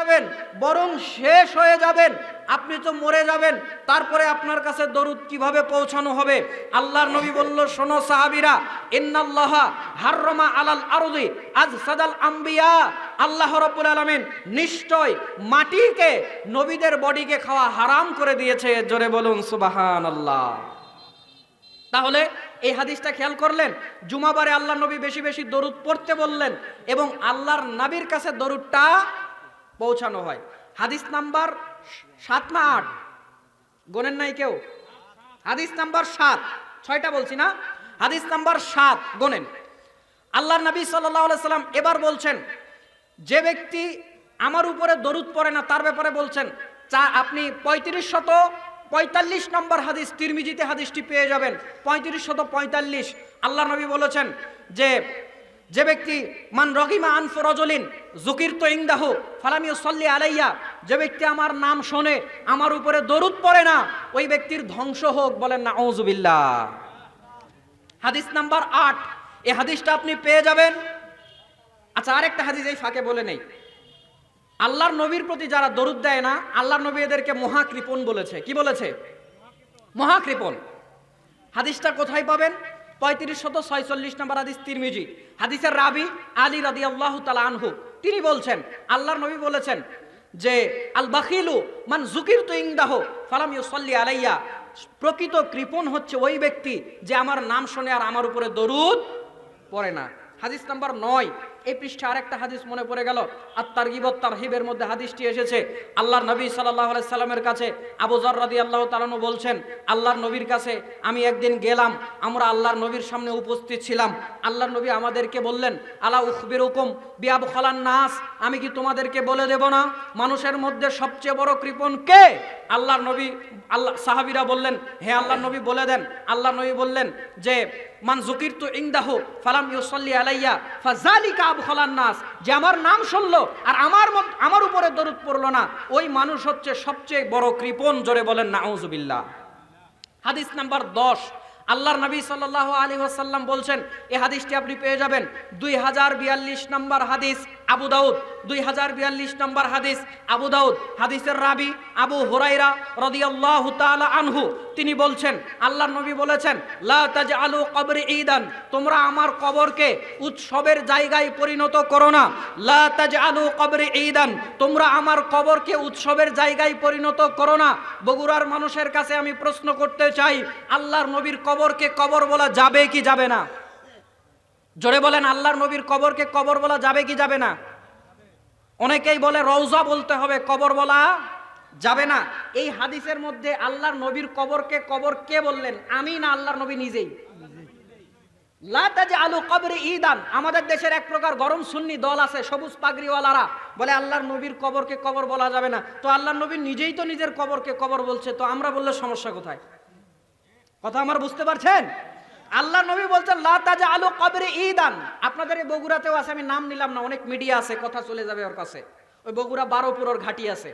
যাবেন, বরং শেষ হয়ে যাবেন, আপনি তো মরে যাবেন, তারপরে আপনার কাছে দরুদ কিভাবে পৌঁছানো হবে? আল্লাহর নবী বলল, শোনো সাহাবীরা, ইন্নাল্লাহা হাররামা আলাল আরদি আজসাদাল আম্বিয়া, আল্লাহ রাব্বুল আলামিন নিশ্চয় মাটিকে, নবীদের বডিকে খাওয়া হারাম করে দিয়েছে। জোরে বলুন সুবহানাল্লাহ। তাহলে এই হাদিসটা খেয়াল করলেন, জুমাবারে আল্লাহর নবী বেশি বেশি দরুদ পড়তে বললেন এবং আল্লাহর নবীর কাছে দরুদটা পৌঁছানো হয়। হাদিস নাম্বার 7 না 8 গোনেন নাই কেউ? হাদিস নাম্বার 7, 6টা বলছি না, হাদিস নাম্বার 7 গোনেন। আল্লাহর নবী সাল্লাল্লাহু আলাইহি সাল্লাম এবার বলছেন, যে ব্যক্তি আমার উপরে দরুদ পড়ে না তার ব্যাপারে বলছেন, আপনি 3545 নম্বর হাদিস, তিরমিজিতে হাদিসটি পেয়ে যাবেন, 3545। আল্লাহর নবী বলেছেন যে ব্যক্তি মান রগিমা আনফু রাজুলিন যুকিরতু ইনদাহু ফালাম ইউসাল্লি আলাইয়া, যে ব্যক্তি আমার নাম শোনে আমার উপরে দরুদ পড়ে না, ওই ব্যক্তির ধ্বংস হোক। বলেন নাউযুবিল্লাহ। হাদিস নাম্বার 8, এই হাদিসটা আপনি পেয়ে যাবেন। আচ্ছা, আরেকটা হাদিস এই ফাঁকে বলে নেই, আল্লাহর নবীর প্রতি যারা দরুদ দেয় না, আল্লাহর নবী এদেরকে মহাকৃপণ বলেছে। কি বলেছে? মহাকৃপণ। হাদিসটা কোথায় পাবেন? 3546 নম্বর হাদিস, তিরমিজি। হাদিসের রাবি আলী রাদিয়াল্লাহু তাআলা আনহু, তিনি বলছেন, আল্লাহর নবী বলেছেন যে আল বাখিলু মান যুকিরতু ইনদাহু ফালাম ইউসাল্লি আলাইয়া, প্রকৃত কৃপণ হচ্ছে ওই ব্যক্তি যে আমার নাম শুনে আর আমার উপরে দরুদ পড়ে না। হাদিস নাম্বার 9, এই পৃষ্ঠাে আরেকটা হাদিস মনে পড়ে গেল, আত-তারগিব ওয়াত তারহিবের মধ্যে হাদিসটি এসেছে। আল্লাহর নবী সাল্লাল্লাহু আলাইহি সাল্লামের কাছে আবু যর রাদিয়াল্লাহু তাআলা আনহু বলছেন, আল্লাহর নবীর কাছে আমি একদিন গেলাম, আমরা আল্লাহর নবীর সামনে উপস্থিত ছিলাম। আল্লাহর নবী আমাদেরকে বললেন, আলা উখবিরুকুম বিআবখালান নাস, আমি কি তোমাদেরকে বলে দেব না মানুষের মধ্যে সবচেয়ে বড় কৃপণ কে? আল্লাহর নবী, সাহাবীরা বললেন, হে আল্লাহর নবী বলে দেন। আল্লাহর নবী বললেন যে মান যুকিরতু ইনদাহু ফালাম ইউসাল্লি আলাইয়া ফাযালিকা আবখালান নাস, যে আমার নাম শুনলো আর আমার উপরে দরুদ পড়লো না, ওই মানুষ হচ্ছে সবচেয়ে বড় কৃপণ। জোরে বলেন নাউযুবিল্লাহ। হাদিস নাম্বার 10, আল্লাহর নবী সাল্লাল্লাহু আলাইহি ওয়াসাল্লাম বলছেন, এই হাদিসটি আপনি পেয়ে যাবেন 2042 নম্বর হাদিস, আবু দাউদ। 2042 নম্বর হাদিস, আবু দাউদ। হাদিসের রাবি আবু হুরায়রা রাদিয়াল্লাহু তাআলা আনহু, তিনি বলছেন, আল্লাহর নবী বলেছেন, লা তাজআলু কবরি ঈদান, তোমরা আমার কবরকে উৎসবের জায়গায় পরিণত করো না। লা তাজআলু কবরি ঈদান, তোমরা আমার কবরকে উৎসবের জায়গায় পরিণত করো না। বগুড়ার মানুষের কাছে আমি প্রশ্ন করতে চাই, আল্লাহর নবীর কবরকে কবর বলা যাবে কি যাবে না? জোরে বলেন, আল্লাহর নবীর কবরকে কবর বলা যাবে কি যাবে না? অনেকেই বলে রওজা বলতে হবে, কবর বলা যাবে না। এই হাদিসের মধ্যে আল্লাহর নবীর কবরকে কবর কে বললেন? আমি না আল্লাহর নবী নিজেই? লা তাজআলু কবরি ঈদান, আমাদের দেশের এক প্রকার গরম সুন্নি দল আছে, সবুজ পাগড়িওয়ালারা, বলে আল্লাহর নবীর কবরকে কবর বলা যাবে না। তো আল্লাহর নবী নিজেই তো নিজের কবরকে কবর বলছে, তো আমরা বললে সমস্যা কোথায়? কথা আমার বুঝতে পারছেন? আল্লাহর নবী বলছেন লা তাজআলু কবরি ঈদান। আপনাদের এই বগুড়াতেও আছে, আমি নাম নিলাম না, অনেক মিডিয়া আছে, কথা চলে যাবে ওর কাছে। ওই বগুড়া 12পুরর ঘাটি আছে,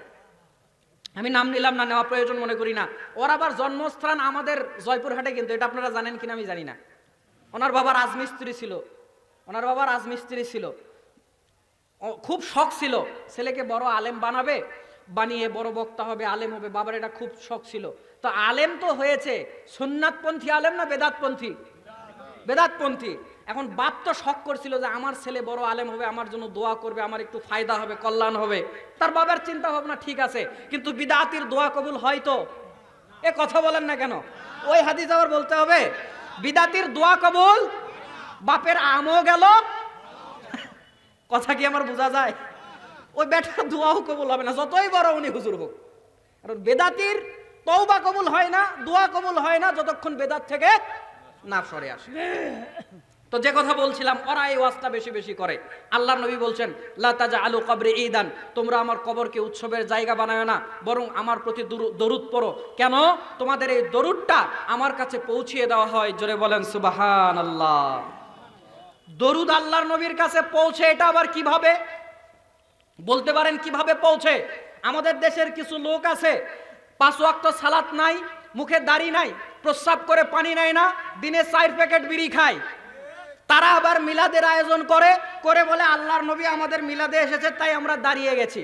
আমি নাম নিলাম না, নেওয়া প্রয়োজন মনে করি না। ওর আবার জন্মস্থান আমাদের জয়পুরহাটে, কিন্তু এটা আপনারা জানেন কিনা আমি জানি না। ওনার বাবা রাজমিস্ত্রি ছিল, খুব শখ ছিল ছেলেকে বড় আলেম বানাবে, বানিয়ে বড় বক্তা হবে, আলেম হবে। বাবার এটা খুব শখ ছিল। তো আলেম তো হয়েছে, সুন্নাতপন্থী আলেম না বেদাতপন্থী? বেদাতপন্থী। এখন বাপ তো শখ করছিল যে আমার ছেলে বড় আলেম হবে, আমার জন্য দোয়া করবে, আমার একটু ফায়দা হবে, কল্যাণ হবে। তার বাবার চিন্তা ভাবনা ঠিক আছে, কিন্তু বিদাতির দোয়া কবুল হয় তো? এ কথা বলেন না কেন? ওই হাদিস আবার বলতে হবে বিদাতির দোয়া কবুল, বাপের আমও গেল। কথা কি আমার বোঝা যায়? ওই বেটার দোয়াও কবুল হবে না, যতই বড় উনি হুজুর হোক। কারণ বেদাতির তওবা কবুল হয় না, দোয়া কবুল হয় না যতক্ষণ বেদাত থেকে না সরে আসে। তো যে কথা বলছিলাম, ওরা এই ওয়াজটা বেশি বেশি করে। আল্লাহর নবী বলছেন লা তাজআলু কবরি ঈদান, তোমরা আমার কবরকে উৎসবের জায়গা বানায় না, বরং আমার প্রতি দরুদ পড়ো। কেন? তোমাদের এই দরুদটা আমার কাছে পৌঁছিয়ে দেওয়া হয়। জোরে বলেন সুবহানাল্লাহ। দরুদ আল্লাহর নবীর কাছে পৌঁছে, এটা আবার কিভাবে? বলতে পারেন কিভাবে পৌঁছে? আমাদের দেশের কিছু লোক আছে, 5 ওয়াক্ত সালাত নাই, মুখে দাড়ি নাই, প্রস্রাব করে পানি নেয় না, দিনে 4 প্যাকেট বিড়ি খায়। তারা আবার মিলাদের আয়োজন করে বলে আল্লাহর নবী আমাদের মিলাদে এসেছে, তাই আমরা দাঁড়িয়ে গেছি।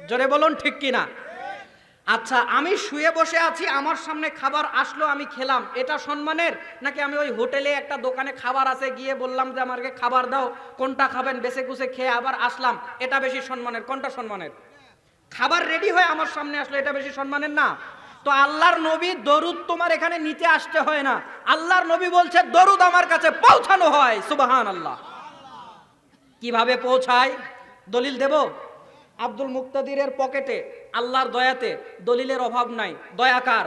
জোরে বলুন ঠিক কিনা? আচ্ছা, আমি শুয়ে বসে আছি, আমার সামনে খাবার আসলো, আমি খেলাম, এটা সম্মানের? নাকি আমি ওই হোটেলে একটা দোকানে খাবার আছে, গিয়ে বললাম যে আমাকে খাবার দাও, কোনটা খাবেন, বেছে কুছে খেয়ে আবার আসলাম, এটা বেশি সম্মানের? কোনটা সম্মানের? খাবার রেডি হয়ে আমার সামনে আসলো, এটা বেশি সম্মানের না? তো আল্লাহর নবী দরুদ তোমার এখানে নিতে আসতে হয় না, আল্লাহর নবী বলছে দরুদ আমার কাছে পৌঁছানো হয়। সুবহানাল্লাহ। কিভাবে পৌঁছায়? দলিল দেব? আব্দুল মুক্তাদিরের পকেটে আল্লাহর দয়াতে দলিলের অভাব নাই। দয়াকার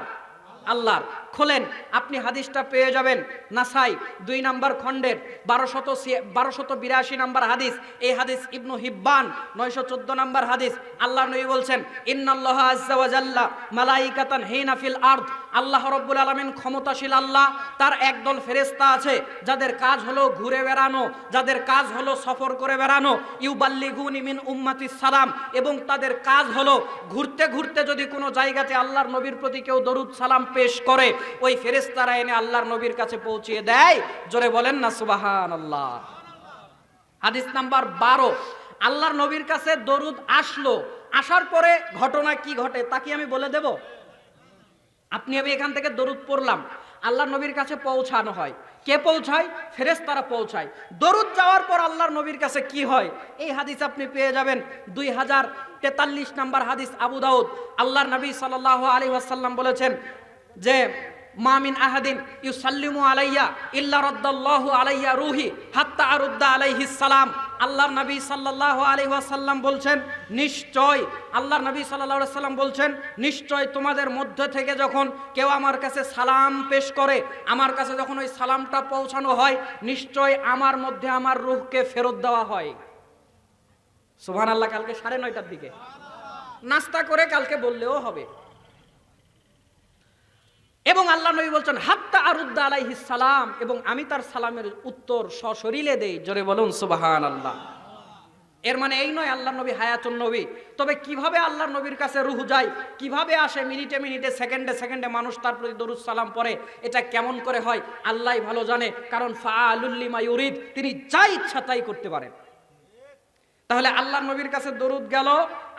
আল্লাহর। খোলেন, আপনি হাদিসটা পেয়ে যাবেন নাসাই 2 নম্বর খণ্ডের 1282 নম্বর হাদিস। এই হাদিস ইবনু হিব্বান 914 নম্বর হাদিস। আল্লাহর নবী বলছেন, ইন্নাল্লাহা আযজা ওয়া জাল্লা মালাইকাতান হিনা ফিল আরদ। আল্লাহ রাব্বুল আলামিন ক্ষমতাশীল আল্লাহ, তার একদল ফেরেশতা আছে যাদের কাজ হলো ঘুরে বেড়ানো, যাদের কাজ হলো সফর করে বেড়ানো। ইউবাল্লিগুনি মিন উম্মতি সালাম, এবং তাদের কাজ হলো ঘুরতে ঘুরতে যদি কোনো জায়গাতে আল্লাহর নবীর প্রতি কেউ দরুদ সালাম পেশ করে, ওই ফেরেশতারা এনে আল্লাহর নবীর কাছে পৌঁছিয়ে দেয়। জোরে বলেন না সুবহানাল্লাহ। হাদিস নাম্বার 12, আল্লাহর নবীর কাছে দরুদ আসলো, আসার পরে ঘটনা কি ঘটে তা কি আমি বলে দেব? আপনি আমি এখান থেকে দরুদ পড়লাম, আল্লাহর নবীর কাছে পৌঁছানো হয়। কে পৌঁছায়? ফেরেশতারা পৌঁছায়। দরুদ যাওয়ার পর আল্লাহর নবীর কাছে কি হয়? এই হাদিস আপনি পেয়ে যাবেন 2043 নম্বর হাদিস, আবু দাউদ। আল্লাহর নবী সাল্লাল্লাহু আলাইহি ওয়াসাল্লাম বলেছেন যে মা মিন আহাদিন ইউসাল্লিমু আলাইয়া ইল্লা রাদ্দাল্লাহু আলাইয়া রূহি হাত্তা আরুদ্দা আলাইহিস সালাম। আল্লাহর নবী সাল্লাল্লাহু আলাইহি ওয়াসাল্লাম বলছেন, নিশ্চয় আল্লাহর নবী সাল্লাল্লাহু আলাইহি ওয়াসাল্লাম বলছেন, নিশ্চয় তোমাদের মধ্যে থেকে যখন কেউ আমার কাছে সালাম পেশ করে, আমার কাছে যখন ওই সালামটা পৌঁছানো হয়, নিশ্চয় আমার মধ্যে আমার রূহকে ফেরত দেওয়া হয়। সুবহানাল্লাহ। কালকে 9:30টার দিকে নাস্তা করে কালকে বললেও হবে। এবং আল্লাহ নবী বলছেন হাত্তা আরুদ্দা আলাইহিস সালাম, এবং আমি তার সালামের উত্তর সশরীরে দেই। জোরে বলুন সুবহানাল্লাহ। এর মানে এই নয় আল্লাহর নবী হায়াতুন নবী। তবে কিভাবে আল্লাহর নবীর কাছে রূহ যায়, কিভাবে আসে, মিনিটে মিনিটে সেকেন্ডে সেকেন্ডে মানুষ তার প্রতি দরুদ সালাম পড়ে, এটা কেমন করে হয় আল্লাহই ভালো জানে। কারণ ফাআলুল লিমা ইউরিদ, তিনি যা ইচ্ছা তাই করতে পারেন। তাহলে আল্লাহর নবীর কাছে দরুদ গেল,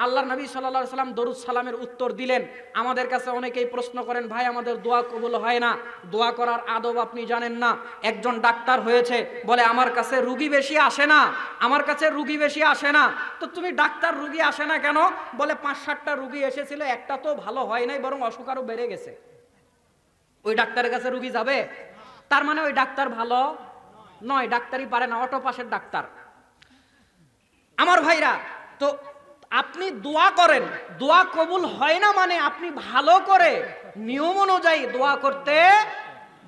আল্লাহর নবী সাল্লাল্লাহু আলাইহি ওয়াসাল্লাম দরুদ সালামের উত্তর দিলেন। আমাদের কাছে অনেকেই প্রশ্ন করেন, ভাই আমাদের দোয়া কবুল হয় না, দোয়া করার আদব আপনি জানেন না। একজন ডাক্তার হয়েছে, বলে আমার কাছে রুগী বেশি আসে না, আমার কাছে রুগী বেশি আসে না। তো তুমি ডাক্তার, রুগী আসে না কেন? বলে 5-7টা রুগী এসেছিল, একটা তো ভালো হয় নাই, বরং অসুখ আরো বেড়ে গেছে। ওই ডাক্তারের কাছে রুগী যাবে? তার মানে ওই ডাক্তার ভালো নয়, ডাক্তারই পারে না, অটো পাসের ডাক্তার। আমার ভাইরা, তো আপনি দোয়া করেন, দোয়া কবুল হয় না মানে আপনি ভালো করে নিয়ম অনুযায়ী দোয়া করতে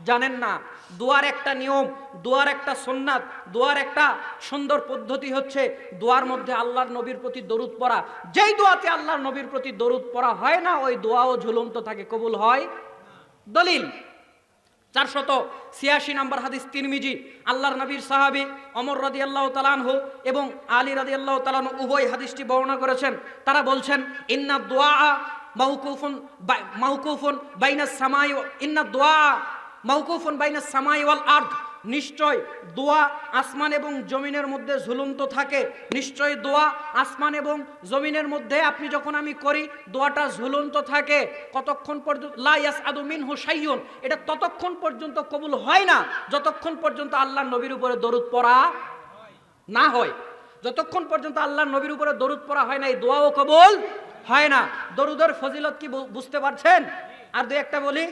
জানেন না। দোয়ার একটা নিয়ম, দোয়ার একটা সুন্নাত, দোয়ার একটা সুন্দর পদ্ধতি হচ্ছে দোয়ার মধ্যে আল্লাহর নবীর প্রতি দরুদ পড়া। যেই দোয়াতে আল্লাহর নবীর প্রতি দরুদ পড়া হয় না, ওই দোয়াও ঝুলন্ত থাকে, কবুল হয়। দলিল 486 নম্বর হাদিস, তিরমিজি। আল্লাহর নবীর সাহাবী ওমর রাদিয়াল্লাহু তাআলা আনহু এবং আলী রাদিয়াল্লাহু তাআলা আনহু উভয় হাদিসটি বর্ণনা করেছেন। তারা বলছেন, ইন্না দুআ মাওকুফুন বাইনাস সামাই, ইন্না দুআ মাওকুফুন বাইনাস সামাই ওয়াল আরদ। নিশ্চয় দোয়া আসমান এবং জমিনের মধ্যে ঝুলন্ত থাকে। নিশ্চয় দোয়া আসমান এবং জমিনের মধ্যে আপনি যখন আমি করি, দোয়াটা ঝুলন্ত থাকে। কতক্ষণ পর্যন্ত? লা ইয়াসআদু মিনহু শাইউন, এটা ততক্ষণ পর্যন্ত কবুল হয় না যতক্ষণ পর্যন্ত আল্লাহর নবীর উপরে দরুদ পড়া না হয়। যতক্ষণ পর্যন্ত আল্লাহর নবীর উপরে দরুদ পড়া হয় না, এই দোয়াও কবুল হয় না। দরুদের ফজিলত কি বুঝতে পারছেন? আর দুই একটা বলি,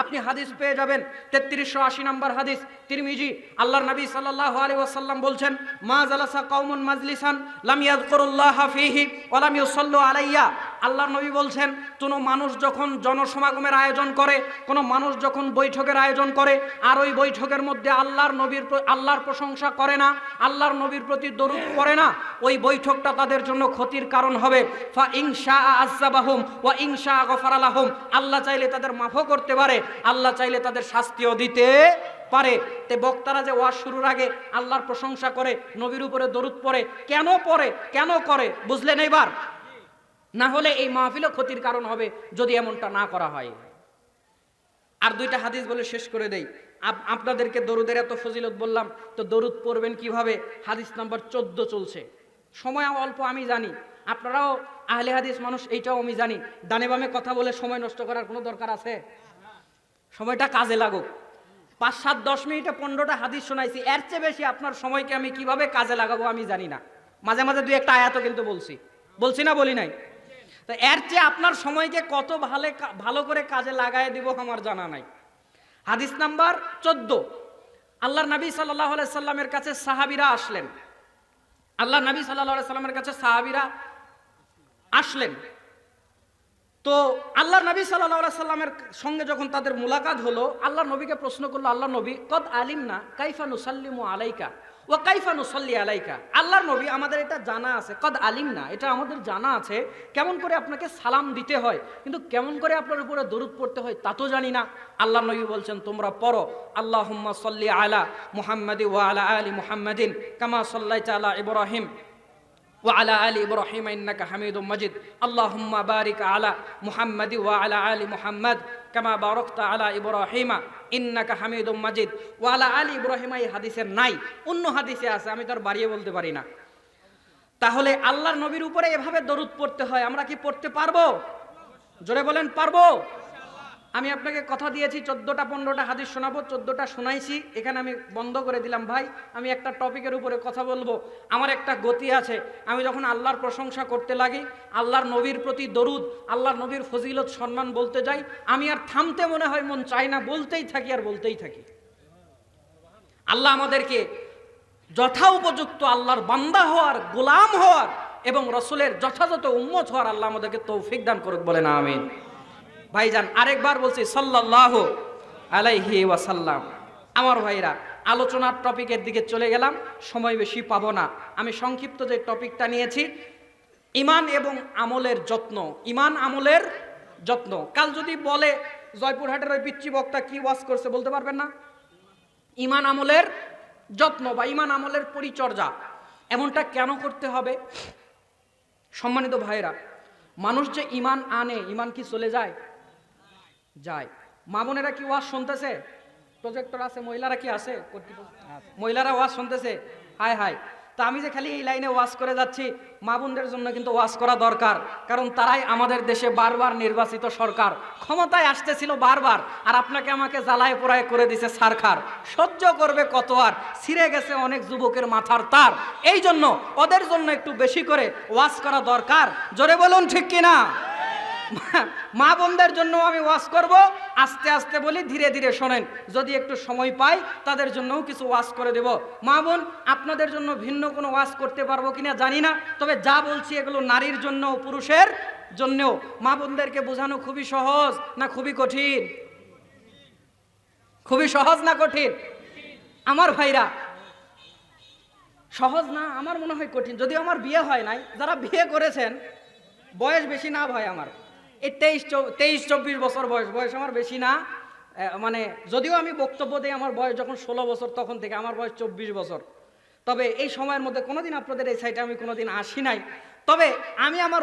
আপনি হাদিস পেয়ে যাবেন 3380 নম্বর হাদিস, তিরমিজি। আল্লাহর নবী সাল্লাল্লাহু আলাইহি ওয়াসাল্লাম বলছেন, মা জালাসা কওমুন মাজলিসান লাম ইয়াযকুরুল্লাহা ফীহি ওয়া লাম ইউসাল্লু আলাইয়া। আল্লাহর নবী বলছেন, কোনো মানুষ যখন জনসমাগমের আয়োজন করে, কোনো মানুষ যখন বৈঠকের আয়োজন করে, আর ওই বৈঠকের মধ্যে আল্লাহর প্রশংসা করে না, আল্লাহর নবীর প্রতি দরুদ পড়ে না, ওই বৈঠকটা তাদের জন্য ক্ষতির কারণ হবে। ফা ইনশা আযাবাহুম ওয়া ইনশা গফারা লাহুম। আল্লাহ চাইলে তাদের মাফও করতে পারে, আল্লাহ চাইলে তাদের শাস্তিও দিতে পারে। তে বক্তারা যে ওয়াজ শুরুর আগে আল্লাহর প্রশংসা করে, নবীর উপরে দরুদ পড়ে, কেন পড়ে, কেন করে বুঝলেন এবার? না হলে এই মাহফিলও ক্ষতির কারণ হবে যদি এমনটা না করা হয়। আর দুইটা হাদিস বলে শেষ করে দেই। আপনাদেরকে দরুদের এত ফজিলত বললাম, তো দরুদ পড়বেন কিভাবে? হাদিস নাম্বার 14 চলছে। সময় অল্প আমি জানি, আপনারাও আহলে হাদিস মানুষ, এইটাও আমি জানি। ডানে বামে কথা বলে সময় নষ্ট করার কোনো দরকার আছে? সময়টা কাজে লাগুক। 5, 7, 10 মিনিটে 15টা হাদিস শোনাইছি, এর চেয়ে বেশি আপনার সময়কে আমি কিভাবে কাজে লাগাবো আমি জানি না। মাঝে মাঝে 2-1টা আয়াতও কিন্তু বলছি না, বলি নাই? তো এর চেয়ে আপনার সময়কে কত ভালো করে কাজে লাগায় দিব আমার জানা নাই। হাদিস নাম্বার 14। আল্লাহর নবী সাল্লাল্লাহু আলাইহি সাল্লামের কাছে সাহাবীরা আসলেন। আল্লাহর নবী সাল্লাল্লাহু আলাইহি সাল্লামের কাছে সাহাবীরা আসলেন। তো আল্লাহর নবী সাল্লাল্লাহু আলাইহি সাল্লামের সঙ্গে যখন তাদের মুলাকাত হলো, আল্লাহর নবীকে প্রশ্ন করলো, আল্লাহ নবী, কদ আলিমনা কাইফা নুসাল্লিমু আলাইকা ওয়া কাইফা নুসাল্লি আলাইকা। আল্লাহর নবী, আমাদের এটা জানা আছে, কদ আলিমনা, এটা আমাদের জানা আছে কেমন করে আপনাকে সালাম দিতে হয়, কিন্তু কেমন করে আপনার উপরে দরুদ পড়তে হয় তা তো জানি না। আল্লাহর নবী বলছেন, তোমরা পড়ো, আল্লাহুম্মা সাল্লি আলা মুহাম্মাদি ওয়া আলা আলি মুহাম্মাদিন কামা সাল্লাইতা আলা ইব্রাহিম وعلى آل إبراهيم إنك حميد مجيد اللهم بارك على محمد وعلى آل محمد كما باركت على إبراهيم إنك حميد مجيد وعلى آل إبراهيم। এই হাদিসের নাই, অন্য হাদিসে আছে, আমি তো আর বাড়িয়ে বলতে পারি না। তাহলে আল্লাহর নবীর উপরে এভাবে দরুদ পড়তে হয়, আমরা কি পড়তে পারবো? জোরে বলেন, পারবো? আমি আপনাকে কথা দিয়েছি 14টা 15টা হাদিস শোনাবো, 14টা শোনাইছি, এখানে আমি বন্ধ করে দিলাম। ভাই, আমি একটা টপিকের উপরে কথা বলবো, আমার একটা গতি আছে। আমি যখন আল্লাহর প্রশংসা করতে লাগি, আল্লাহর নবীর প্রতি দরুদ, আল্লাহর নবীর ফজিলত সম্মান বলতে যাই, আমি আর থামতে মনে হয় মন চাই না, বলতেই থাকি আর বলতেই থাকি। আল্লাহ আমাদেরকে যথা উপযুক্ত আল্লাহর বান্দা হওয়ার, গোলাম হওয়ার এবং রসুলের যথাযথ উম্মত হওয়ার আল্লাহ আমাদেরকে তৌফিক দান করুক, বলেন আমিন। ভাইজান, আরেকবার বলছি, সাল্লাল্লাহু আলাইহি ওয়াসাল্লাম। আমার ভাইরা, আলোচনার টপিকের দিকে চলে গেলাম, সময় বেশি পাবো না। আমি সংক্ষিপ্ত যে টপিকটা নিয়েছি, ঈমান এবং আমলের যত্ন। ঈমান আমলের যত্ন। কাল যদি বলে জয়পুরহাটের ওই পিচ্চি বক্তা কি ওয়াজ করছে, বলতে পারবেন না? ঈমান আমলের যত্ন বা ঈমান আমলের পরিচর্যা, এমনটা কেন করতে হবে? সম্মানিত ভাইরা, মানুষ যে ঈমান আনে, ঈমান কি চলে যায়? যায়। মা বোনেরা কি ওয়াজ শুনতেছে? প্রজেক্টর আছে, মহিলারা কি আছে? মহিলারা ওয়াজ শুনতেছে? হায় হায়। তা আমি যে খালি এই লাইনে ওয়াজ করে যাচ্ছি, মা বোনদের জন্য কিন্তু ওয়াজ করা দরকার, কারণ তারাই আমাদের দেশে বারবার নির্বাচিত সরকার, ক্ষমতায় আসতেছিল বারবার, আর আপনাকে আমাকে জ্বালায় পোড়ায় করে দিছে সারখার। সহ্য করবে কত আর? ছিঁড়ে গেছে অনেক যুবকের মাথার তার। এই জন্য ওদের জন্য একটু বেশি করে ওয়াজ করা দরকার। জোরে বলুন, ঠিক কিনা? মা বোনদের জন্য আমি ওয়াজ করব, আস্তে আস্তে বলি, ধীরে ধীরে শোনেন। যদি একটু সময় পাই তাদের জন্যও কিছু ওয়াজ করে দেব। মা বোন, আপনাদের জন্য ভিন্ন কোনো ওয়াজ করতে পারবো কিনা জানি না, তবে যা বলছি এগুলো নারীর জন্য, পুরুষের জন্যও। মা বোনদেরকে বোঝানো খুবই সহজ না খুবই কঠিন? খুবই সহজ না কঠিন? আমার ভাইরা, সহজ না, আমার মনে হয় কঠিন। যদিও আমার বিয়ে হয় নাই, যারা বিয়ে করেছেন, বয়স বেশি না ভাই, আমার এই 23-24 বছর বয়স আমার বেশি না। মানে যদিও আমি বক্তব্য দিই আমার বয়স যখন 16 বছর, তখন থেকে আমার বয়স 24 বছর। তবে এই সময়ের মধ্যে কোনোদিন আপনাদের এই সাইডে আমি কোনোদিন আসি নাই। তবে আমি আমার